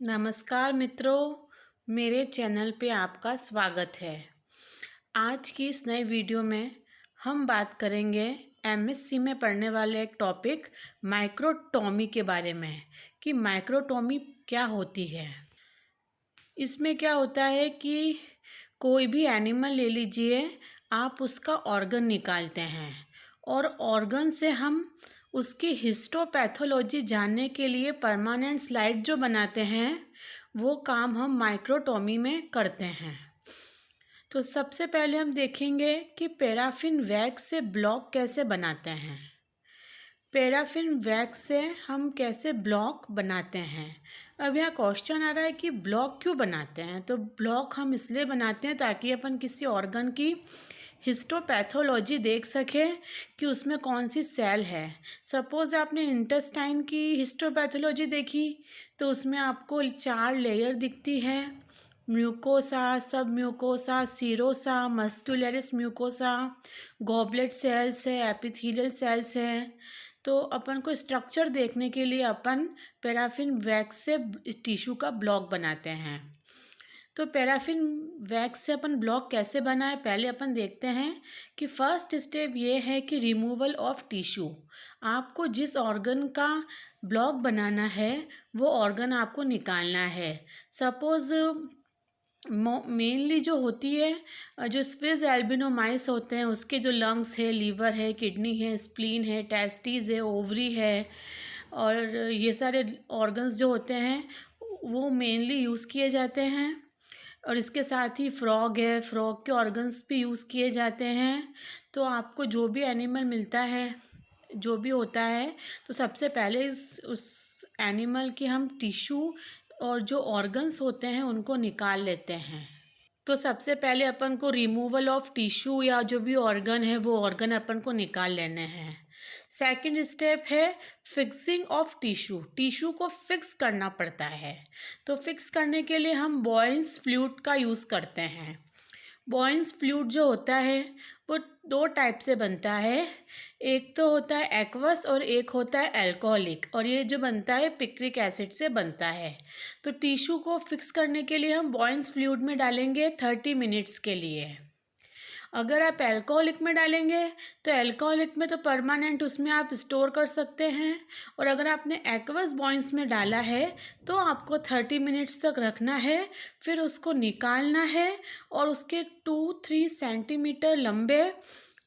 नमस्कार मित्रों, मेरे चैनल पे आपका स्वागत है। आज की इस नए वीडियो में हम बात करेंगे एमएससी में पढ़ने वाले एक टॉपिक माइक्रोटॉमी के बारे में कि माइक्रोटॉमी क्या होती है। इसमें क्या होता है कि कोई भी एनिमल ले लीजिए, आप उसका ऑर्गन निकालते हैं और ऑर्गन से हम उसकी हिस्टोपैथोलॉजी जानने के लिए परमानेंट स्लाइड जो बनाते हैं, वो काम हम माइक्रोटॉमी में करते हैं। तो सबसे पहले हम देखेंगे कि पैराफिन वैक्स से ब्लॉक कैसे बनाते हैं। पैराफिन वैक्स से हम कैसे ब्लॉक बनाते हैं। अब यहाँ क्वेश्चन आ रहा है कि ब्लॉक क्यों बनाते हैं। तो ब्लॉक हम इसलिए बनाते हैं ताकि अपन किसी ऑर्गन की हिस्टोपैथोलॉजी देख सकें कि उसमें कौन सी सेल है। सपोज़ आपने इंटेस्टाइन की हिस्टोपैथोलॉजी देखी तो उसमें आपको 4 लेयर दिखती है, म्यूकोसा, सब mucosa, serosa, muscularis mucosa, goblet cells है, एपिथेलियल सेल्स है। तो अपन को स्ट्रक्चर देखने के लिए अपन पैराफिन वैक्स से टिश्यू का ब्लॉक बनाते हैं। तो पैराफिन वैक्स से अपन ब्लॉक कैसे बनाए, पहले अपन देखते हैं कि फर्स्ट स्टेप ये है कि रिमूवल ऑफ टिश्यू। आपको जिस ऑर्गन का ब्लॉक बनाना है वो ऑर्गन आपको निकालना है। सपोज़ मेनली जो होती है, जो स्विस एल्बिनोमाइस होते हैं, उसके जो लंग्स है, लीवर है, किडनी है, स्प्लीन है, टेस्टिस है, ओवरी है, और ये सारे ऑर्गन्स जो होते हैं वो मेनली यूज़ किए जाते हैं। और इसके साथ ही फ्रॉग है, फ्रॉग के ऑर्गन्स भी यूज़ किए जाते हैं। तो आपको जो भी एनिमल मिलता है, जो भी होता है, तो सबसे पहले उस एनिमल की हम टिश्यू और जो ऑर्गन्स होते हैं उनको निकाल लेते हैं। तो सबसे पहले अपन को रिमूवल ऑफ टिश्यू या जो भी ऑर्गन है वो ऑर्गन अपन को निकाल लेने हैं। सेकंड स्टेप है फिक्सिंग ऑफ टिश्यू। टिश्यू को फिक्स करना पड़ता है। तो फिक्स करने के लिए हम बॉयल्स फ्लूइड का यूज़ करते हैं। बॉयल्स फ्लूइड जो होता है वो 2 टाइप से बनता है। एक तो होता है एक्वस और एक होता है अल्कोहलिक, और ये जो बनता है पिक्रिक एसिड से बनता है। तो टिश्यू को फिक्स करने के लिए हम बॉयल्स फ्लूइड में डालेंगे 30 मिनट्स के लिए। अगर आप अल्कोहलिक में डालेंगे तो अल्कोहलिक में तो परमानेंट उसमें आप स्टोर कर सकते हैं, और अगर आपने एक्वस बॉयल्स में डाला है तो आपको 30 मिनट्स तक रखना है, फिर उसको निकालना है और उसके 2-3 सेंटीमीटर लंबे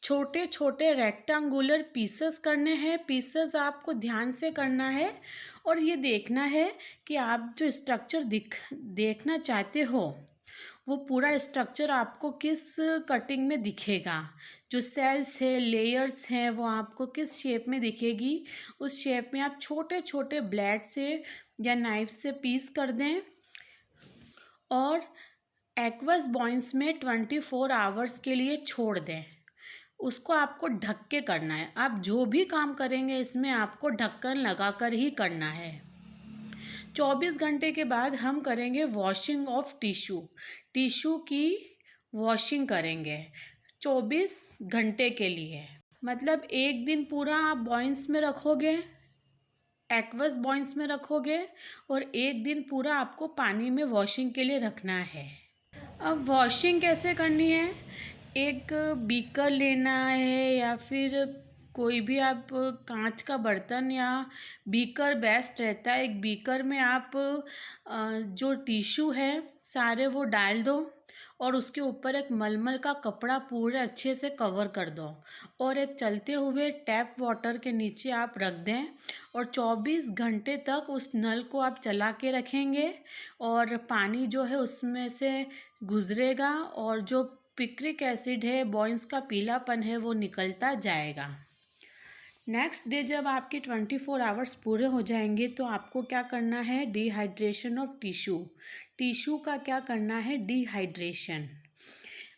छोटे छोटे रेक्टेंगुलर पीसेस करने हैं। पीसेस आपको ध्यान से करना है और ये देखना है कि आप जो स्ट्रक्चर देखना चाहते हो वो पूरा स्ट्रक्चर आपको किस कटिंग में दिखेगा। जो सेल्स है, लेयर्स हैं, वो आपको किस शेप में दिखेगी, उस शेप में आप छोटे छोटे ब्लेड से या नाइफ से पीस कर दें। और एक्वस बॉयल्स में 24 आवर्स के लिए छोड़ दें। उसको आपको ढक के करना है। आप जो भी काम करेंगे इसमें आपको ढक्कन लगाकर ही करना है। 24 घंटे के बाद हम करेंगे वॉशिंग ऑफ टिश्यू। टिश्यू की वॉशिंग करेंगे 24 घंटे के लिए। मतलब एक दिन पूरा आप बॉयल्स में रखोगे, एक्वस बॉयल्स में रखोगे, और एक दिन पूरा आपको पानी में वॉशिंग के लिए रखना है। अब वॉशिंग कैसे करनी है, एक बीकर लेना है या फिर कोई भी आप कांच का बर्तन या बीकर बेस्ट रहता है। एक बीकर में आप जो टिश्यू है सारे वो डाल दो और उसके ऊपर एक मलमल का कपड़ा पूरे अच्छे से कवर कर दो, और एक चलते हुए टैप वाटर के नीचे आप रख दें, और 24 घंटे तक उस नल को आप चला के रखेंगे और पानी जो है उसमें से गुजरेगा और जो पिक्रिक एसिड है, बॉयल्स का पीलापन है, वो निकलता जाएगा। नेक्स्ट डे जब आपके 24 आवर्स पूरे हो जाएंगे तो आपको क्या करना है, डिहाइड्रेशन ऑफ टिश्यू। टिश्यू का क्या करना है, डिहाइड्रेशन।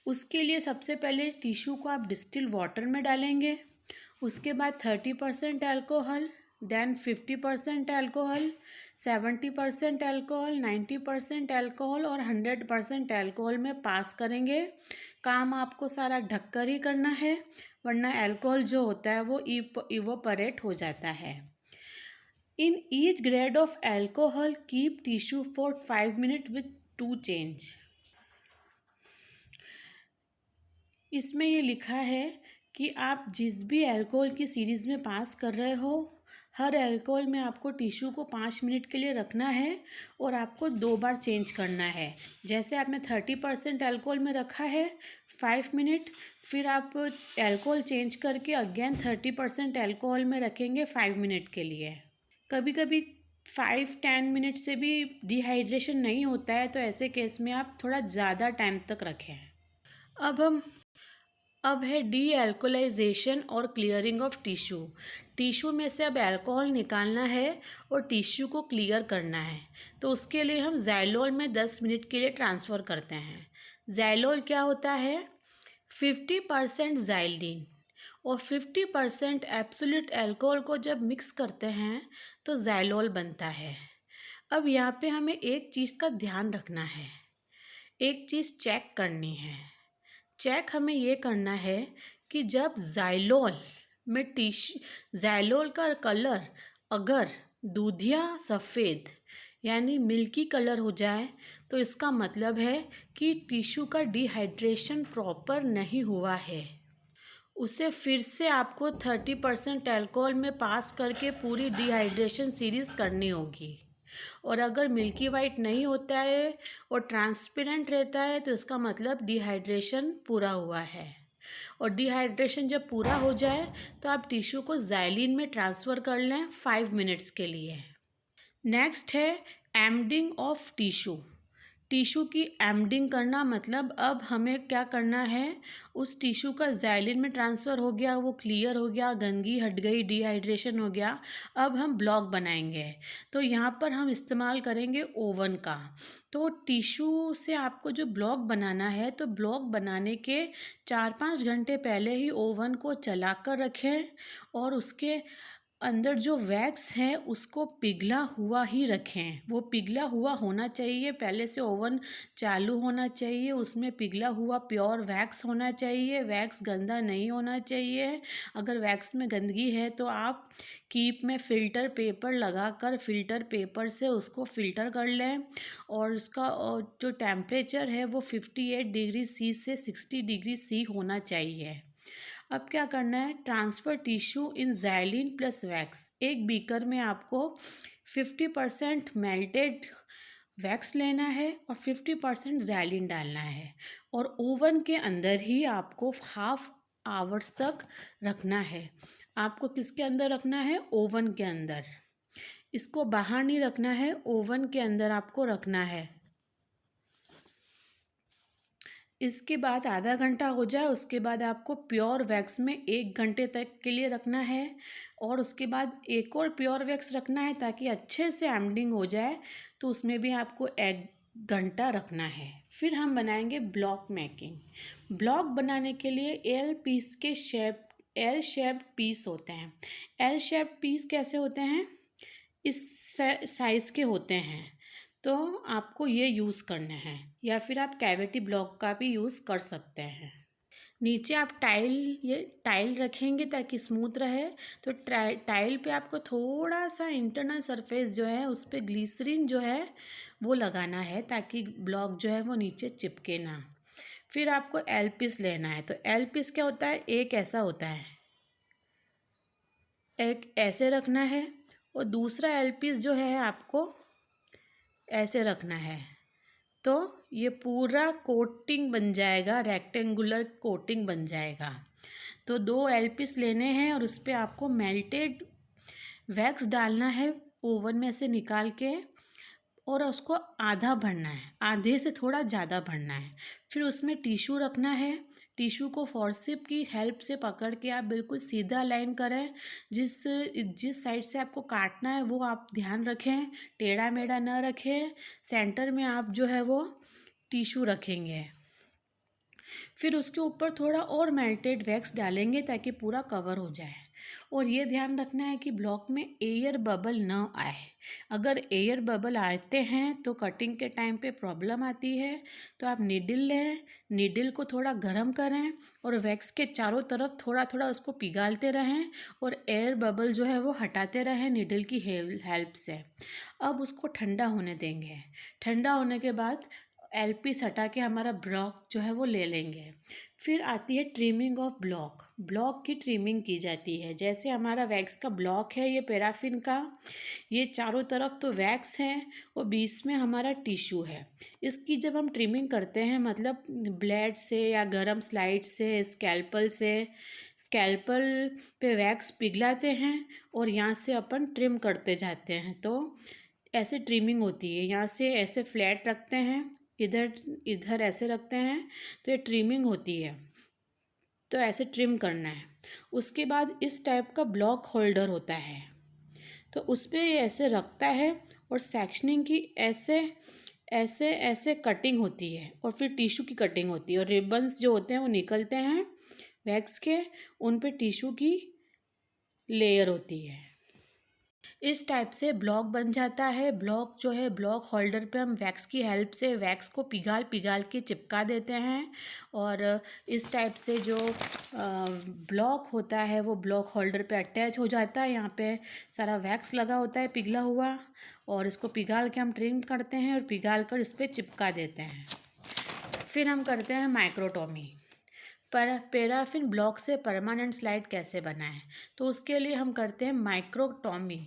उसके लिए सबसे पहले टिश्यू को आप डिस्टिल वाटर में डालेंगे, उसके बाद 30% alcohol, then 50% alcohol, 70% alcohol, 90% alcohol और 100% अल्कोहल में पास करेंगे। काम आपको सारा ढककर ही करना है, वरना अल्कोहल जो होता है वो इवोपरेट हो जाता है। In each grade of alcohol, keep tissue for 5 minutes with 2 change. इसमें ये लिखा है कि आप जिस भी अल्कोहल की सीरीज़ में पास कर रहे हो, हर अल्कोहल में आपको टिश्यू को 5 मिनट के लिए रखना है और आपको 2 बार चेंज करना है। जैसे आपने 30% अल्कोहल में रखा है 5 मिनट, फिर आप अल्कोहल चेंज करके अगेन 30% अल्कोहल में रखेंगे 5 मिनट के लिए। कभी कभी 5-10 मिनट से भी डिहाइड्रेशन नहीं होता है, तो ऐसे केस में आप थोड़ा ज़्यादा टाइम तक रखें। अब है डी एल्कोलाइजेशन और क्लियरिंग ऑफ टिश्यू। टिश्यू में से अब अल्कोहल निकालना है और टिश्यू को क्लियर करना है, तो उसके लिए हम ज़ाइलोल में 10 मिनट के लिए ट्रांसफ़र करते हैं। ज़ाइलोल क्या होता है? 50% ज़ाइलिन और 50% एब्सोल्यूट अल्कोहल को जब मिक्स करते हैं तो ज़ाइलोल बनता है। अब यहाँ पे हमें एक चीज़ का ध्यान रखना है, एक चीज़ चेक करनी है। चेक हमें ये करना है कि जब ज़ाइलोल का कलर अगर दूधिया सफ़ेद यानी मिल्की कलर हो जाए, तो इसका मतलब है कि टिश्यू का डिहाइड्रेशन प्रॉपर नहीं हुआ है। उसे फिर से आपको 30% अल्कोहल में पास करके पूरी डिहाइड्रेशन सीरीज़ करनी होगी। और अगर मिल्की वाइट नहीं होता है और ट्रांसपेरेंट रहता है, तो इसका मतलब डिहाइड्रेशन पूरा हुआ है। और डिहाइड्रेशन जब पूरा हो जाए तो आप टिश्यू को ज़ाइलिन में ट्रांसफ़र कर लें 5 मिनट्स के लिए। नेक्स्ट है एम्डिंग ऑफ टिश्यू। टिश्यू की एम्डिंग करना मतलब अब हमें क्या करना है, उस टिश्यू का ज़ाइलिन में ट्रांसफ़र हो गया, वो क्लियर हो गया, गंदगी हट गई, डिहाइड्रेशन हो गया। अब हम ब्लॉक बनाएंगे, तो यहाँ पर हम इस्तेमाल करेंगे ओवन का। तो टिश्यू से आपको जो ब्लॉक बनाना है, तो ब्लॉक बनाने के 4-5 घंटे पहले ही ओवन को चला कर रखें और उसके अंदर जो वैक्स है उसको पिघला हुआ ही रखें। वो पिघला हुआ होना चाहिए, पहले से ओवन चालू होना चाहिए, उसमें पिघला हुआ प्योर वैक्स होना चाहिए, वैक्स गंदा नहीं होना चाहिए। अगर वैक्स में गंदगी है तो आप कीप में फ़िल्टर पेपर लगाकर फ़िल्टर पेपर से उसको फ़िल्टर कर लें और उसका जो टेम्परेचर है वो 58 डिग्री सी से 60 डिग्री सी होना चाहिए। अब क्या करना है, transfer tissue in xylene plus wax. एक बीकर में आपको 50% मेल्टेड वैक्स लेना है और 50% ज़ाइलिन डालना है और ओवन के अंदर ही आपको हाफ आवर्स तक रखना है। आपको किसके अंदर रखना है? ओवन के अंदर। इसको बाहर नहीं रखना है, ओवन के अंदर आपको रखना है। इसके बाद आधा घंटा हो जाए, उसके बाद आपको प्योर वैक्स में 1 घंटे तक के लिए रखना है और उसके बाद एक और प्योर वैक्स रखना है ताकि अच्छे से एम्डिंग हो जाए, तो उसमें भी आपको 1 घंटा रखना है। फिर हम बनाएंगे ब्लॉक मेकिंग। ब्लॉक बनाने के लिए एल शेप्ड पीस होते हैं। एल शेप्ड पीस कैसे होते हैं? इस साइज़ के होते हैं, तो आपको ये यूज़ करना है, या फिर आप कैविटी ब्लॉक का भी यूज़ कर सकते हैं। नीचे आप टाइल रखेंगे ताकि स्मूथ रहे, तो टाइल पे आपको थोड़ा सा इंटरनल सरफेस जो है उस पर ग्लिसरीन जो है वो लगाना है ताकि ब्लॉक जो है वो नीचे चिपके ना। फिर आपको एल पीस लेना है। तो एल पीस क्या होता है? एक ऐसा होता है, एक ऐसे रखना है और दूसरा एल पीस जो है आपको ऐसे रखना है। तो ये पूरा कोटिंग बन जाएगा, रेक्टेंगुलर कोटिंग बन जाएगा। तो 2 एल पीस लेने हैं और उस पर आपको मेल्टेड वैक्स डालना है ओवन में से निकाल के और उसको आधा भरना है, आधे से थोड़ा ज़्यादा भरना है। फिर उसमें टिश्यू रखना है। टिश्यू को फोर्सिप की हेल्प से पकड़ के आप बिल्कुल सीधा लाइन करें। जिस साइड से आपको काटना है वो आप ध्यान रखें, टेढ़ा मेढ़ा ना रखें। सेंटर में आप जो है वो टिश्यू रखेंगे। फिर उसके ऊपर थोड़ा और मेल्टेड वैक्स डालेंगे ताकि पूरा कवर हो जाए। और ये ध्यान रखना है कि ब्लॉक में एयर बबल न आए। अगर एयर बबल आते हैं तो कटिंग के टाइम पे प्रॉब्लम आती है। तो आप नीडल लें, नीडल को थोड़ा गर्म करें और वैक्स के चारों तरफ थोड़ा थोड़ा उसको पिघालते रहें और एयर बबल जो है वो हटाते रहें नीडल की हेल्प से। अब उसको ठंडा होने देंगे। ठंडा होने के बाद एलपीस हटा के हमारा ब्लॉक जो है वो ले लेंगे। फिर आती है ट्रिमिंग ऑफ ब्लॉक। ब्लॉक की ट्रिमिंग की जाती है। जैसे हमारा वैक्स का ब्लॉक है ये पैराफिन का, ये चारों तरफ तो वैक्स है और बीच में हमारा टिश्यू है। इसकी जब हम ट्रिमिंग करते हैं मतलब ब्लेड से या गरम स्लाइड से, स्कैल्पल पे वैक्स पिघलाते हैं और यहाँ से अपन ट्रिम करते जाते हैं। तो ऐसे ट्रिमिंग होती है। यहाँ से ऐसे फ्लैट रखते हैं, इधर इधर ऐसे रखते हैं, तो ये ट्रिमिंग होती है। तो ऐसे ट्रिम करना है। उसके बाद इस टाइप का ब्लॉक होल्डर होता है, तो उस पर ऐसे रखता है और सेक्शनिंग की ऐसे ऐसे ऐसे कटिंग होती है और फिर टिश्यू की कटिंग होती है और रिबन्स जो होते हैं वो निकलते हैं वैक्स के, उन पे टिश्यू की लेयर होती है। इस टाइप से ब्लॉक बन जाता है। ब्लॉक जो है ब्लॉक होल्डर पे हम वैक्स की हेल्प से वैक्स को पिघाल पिघाल के चिपका देते हैं और इस टाइप से जो ब्लॉक होता है वो ब्लॉक होल्डर पे अटैच हो जाता है। यहाँ पे सारा वैक्स लगा होता है पिघला हुआ और इसको पिघाल के हम ट्रिम करते हैं और पिघाल कर इस पर चिपका देते हैं। फिर हम करते हैं माइक्रोटोमी। पर पैराफिन ब्लॉक से परमानेंट स्लाइड कैसे बनाएं, तो उसके लिए हम करते हैं माइक्रोटोमी।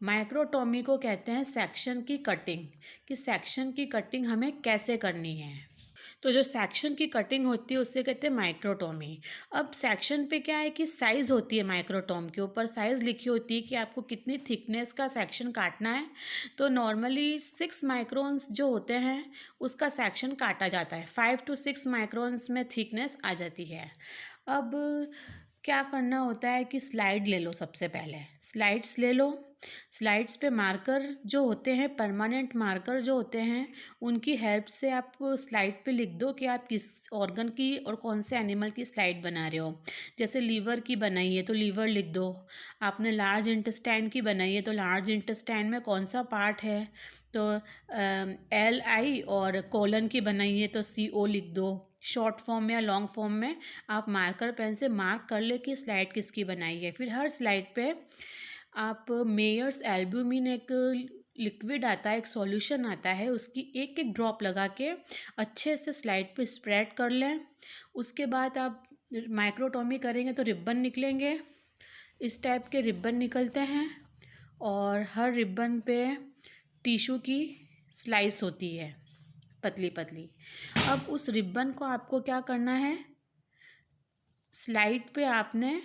माइक्रोटोमी को कहते हैं सेक्शन की कटिंग, कि सेक्शन की कटिंग हमें कैसे करनी है। तो जो सेक्शन की कटिंग होती है उससे कहते हैं माइक्रोटोमी। अब सेक्शन पे क्या है कि साइज़ होती है, माइक्रोटोम के ऊपर साइज़ लिखी होती है कि आपको कितनी थिकनेस का सेक्शन काटना है। तो नॉर्मली 6 माइक्रोन्स जो होते हैं उसका सेक्शन काटा जाता है। 5 to 6 माइक्रोन्स में थिकनेस आ जाती है। अब क्या करना होता है कि स्लाइड ले लो। सबसे पहले स्लाइड्स ले लो। स्लाइड्स पे मार्कर जो होते हैं, परमानेंट मार्कर जो होते हैं, उनकी हेल्प से आप स्लाइड पे लिख दो कि आप किस ऑर्गन की और कौन से एनिमल की स्लाइड बना रहे हो। जैसे लीवर की बनाई है तो लीवर लिख दो। आपने लार्ज इंटेस्टाइन की बनाई है तो लार्ज इंटेस्टाइन में कौन सा पार्ट है, तो LI, और कोलन की बनाई है तो CO लिख दो। शॉर्ट फॉर्म में या लॉन्ग फॉर्म में आप मार्कर पेन से मार्क कर ले कि स्लाइड किसकी बनाई है। फिर हर स्लाइड पे आप मेयर्स एल्ब्यूमिन एक लिक्विड आता है, एक सॉल्यूशन आता है, उसकी एक एक ड्रॉप लगा के अच्छे से स्लाइड पे स्प्रेड कर लें। उसके बाद आप माइक्रोटोमी करेंगे तो रिबन निकलेंगे। इस टाइप के रिबन निकलते हैं और हर रिबन पे टिश्यू की स्लाइस होती है पतली पतली। अब उस रिबन को आपको क्या करना है, स्लाइड पे आपने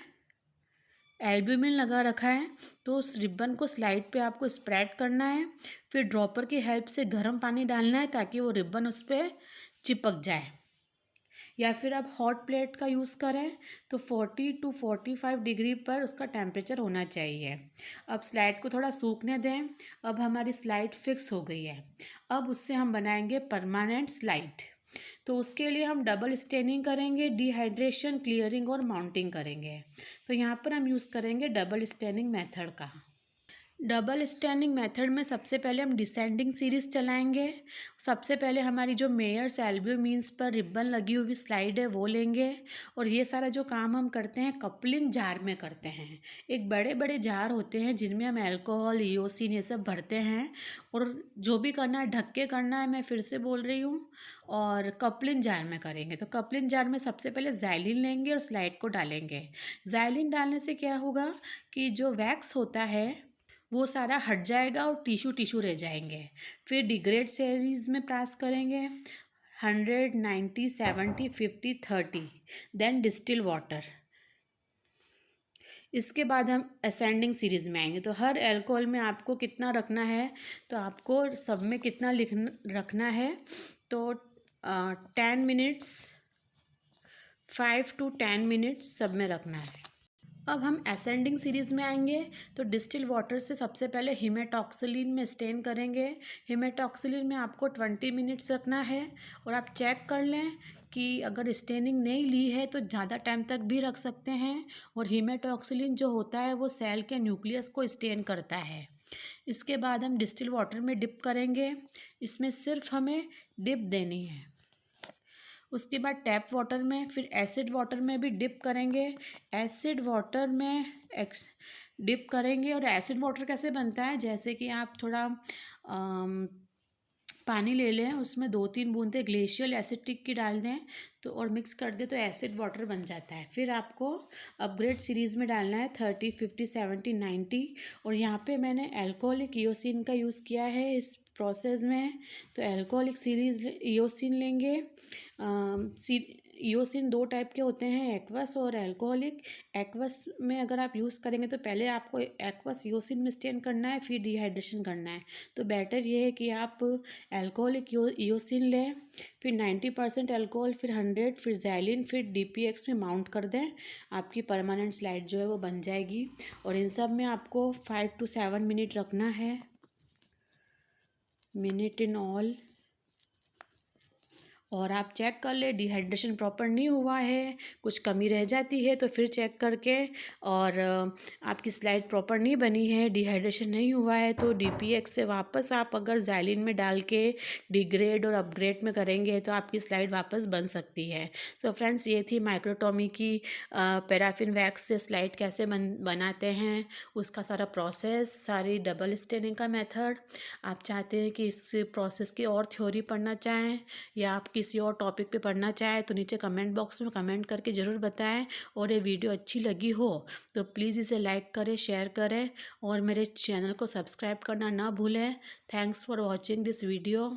एल्ब्यूमिन लगा रखा है तो उस रिबन को स्लाइड पे आपको स्प्रेड करना है। फिर ड्रॉपर की हेल्प से गर्म पानी डालना है ताकि वो रिबन उस पर चिपक जाए। या फिर आप हॉट प्लेट का यूज़ करें तो 40 to 45 डिग्री पर उसका टेम्परेचर होना चाहिए। अब स्लाइड को थोड़ा सूखने दें। अब हमारी स्लाइड फिक्स हो गई है। अब उससे हम बनाएंगे परमानेंट स्लाइड। तो उसके लिए हम डबल स्टेनिंग करेंगे, डिहाइड्रेशन, क्लियरिंग और माउंटिंग करेंगे। तो यहाँ पर हम यूज़ करेंगे डबल स्टेनिंग मेथड का। डबल स्टैंडिंग मेथड में सबसे पहले हम डिसेंडिंग सीरीज़ चलाएंगे। सबसे पहले हमारी जो मेयर्स एल्ब्यूमिन्स पर रिबन लगी हुई स्लाइड है वो लेंगे और ये सारा जो काम हम करते हैं कपलिंग जार में करते हैं। एक बड़े बड़े जार होते हैं जिनमें हम अल्कोहल, ईओसिन ये सब भरते हैं और जो भी करना है ढक के करना है, मैं फिर से बोल रही हूँ। और कपलिंग जार में करेंगे तो कपलिंग जार में सबसे पहले ज़ाइलिन लेंगे और स्लाइड को डालेंगे। ज़ाइलिन डालने से क्या होगा कि जो वैक्स होता है वो सारा हट जाएगा और टिश्यू टिश्यू रह जाएंगे। फिर डिग्रेड सीरीज़ में पास करेंगे 100, 90, 70, 50, 30, देन डिस्टिल वाटर। इसके बाद हम असेंडिंग सीरीज़ में आएंगे। तो हर अल्कोहल में आपको कितना रखना है, तो आपको सब में कितना रखना है, तो 10 मिनट्स, 5 to 10 मिनट्स सब में रखना है। अब हम असेंडिंग सीरीज़ में आएंगे। तो डिस्टिल वाटर से सबसे पहले हिमेटॉक्सिलिन में स्टेन करेंगे। हिमेटॉक्सिलिन में आपको 20 मिनट्स रखना है और आप चेक कर लें कि अगर स्टेनिंग नहीं ली है तो ज़्यादा टाइम तक भी रख सकते हैं। और हिमेटॉक्सिलिन जो होता है वो सेल के न्यूक्लियस को स्टेन करता है। इसके बाद हम डिस्टिल वाटर में डिप करेंगे। इसमें सिर्फ हमें डिप देनी है। उसके बाद टैप वाटर में, फिर एसिड वाटर में भी डिप करेंगे। एसिड वाटर में डिप करेंगे। और एसिड वाटर कैसे बनता है, जैसे कि आप थोड़ा पानी ले लें, उसमें 2-3 बूंदें ग्लेशियल एसिटिक की डाल दें तो और मिक्स कर दें तो एसिड वाटर बन जाता है। फिर आपको अपग्रेड सीरीज़ में डालना है 30, 50, 70, 90। और यहाँ पे मैंने अल्कोहलिक ईओसिन का यूज़ किया है इस प्रोसेस में। तो अल्कोहलिक सीरीज ईओसिन लेंगे। ईओसिन 2 टाइप के होते हैं, एक्वस और अल्कोहलिक। एक्वस में अगर आप यूज़ करेंगे तो पहले आपको एक्वस ईओसिन में स्टेन करना है, फिर डिहाइड्रेशन करना है। तो बेटर ये है कि आप अल्कोहलिक ईओसिन लें, फिर 90% अल्कोहल, फिर 100, फिर ज़ैलिन, फिर डीपीएक्स में माउंट कर दें। आपकी परमानेंट स्लाइड जो है वो बन जाएगी। और इन सब में आपको 5 to 7 मिनट रखना है, मिनट इन ऑल। और आप चेक कर ले डिहाइड्रेशन प्रॉपर नहीं हुआ है, कुछ कमी रह जाती है तो फिर चेक करके। और आपकी स्लाइड प्रॉपर नहीं बनी है, डिहाइड्रेशन नहीं हुआ है तो डीपीएक्स से वापस आप अगर ज़ैलिन में डाल के डिग्रेड और अपग्रेड में करेंगे तो आपकी स्लाइड वापस बन सकती है। सो फ्रेंड्स, ये थी माइक्रोटॉमी की पैराफिन वैक्स से स्लाइड कैसे बनाते हैं, उसका सारा प्रोसेस, सारी डबल स्टेनिंग का मेथड। आप चाहते हैं कि इस प्रोसेस की और थ्योरी पढ़ना चाहें या आप किसी और टॉपिक पे पढ़ना चाहें तो नीचे कमेंट बॉक्स में कमेंट करके ज़रूर बताएं। और ये वीडियो अच्छी लगी हो तो प्लीज़ इसे लाइक करें, शेयर करें और मेरे चैनल को सब्सक्राइब करना ना भूलें। Thanks for watching this video.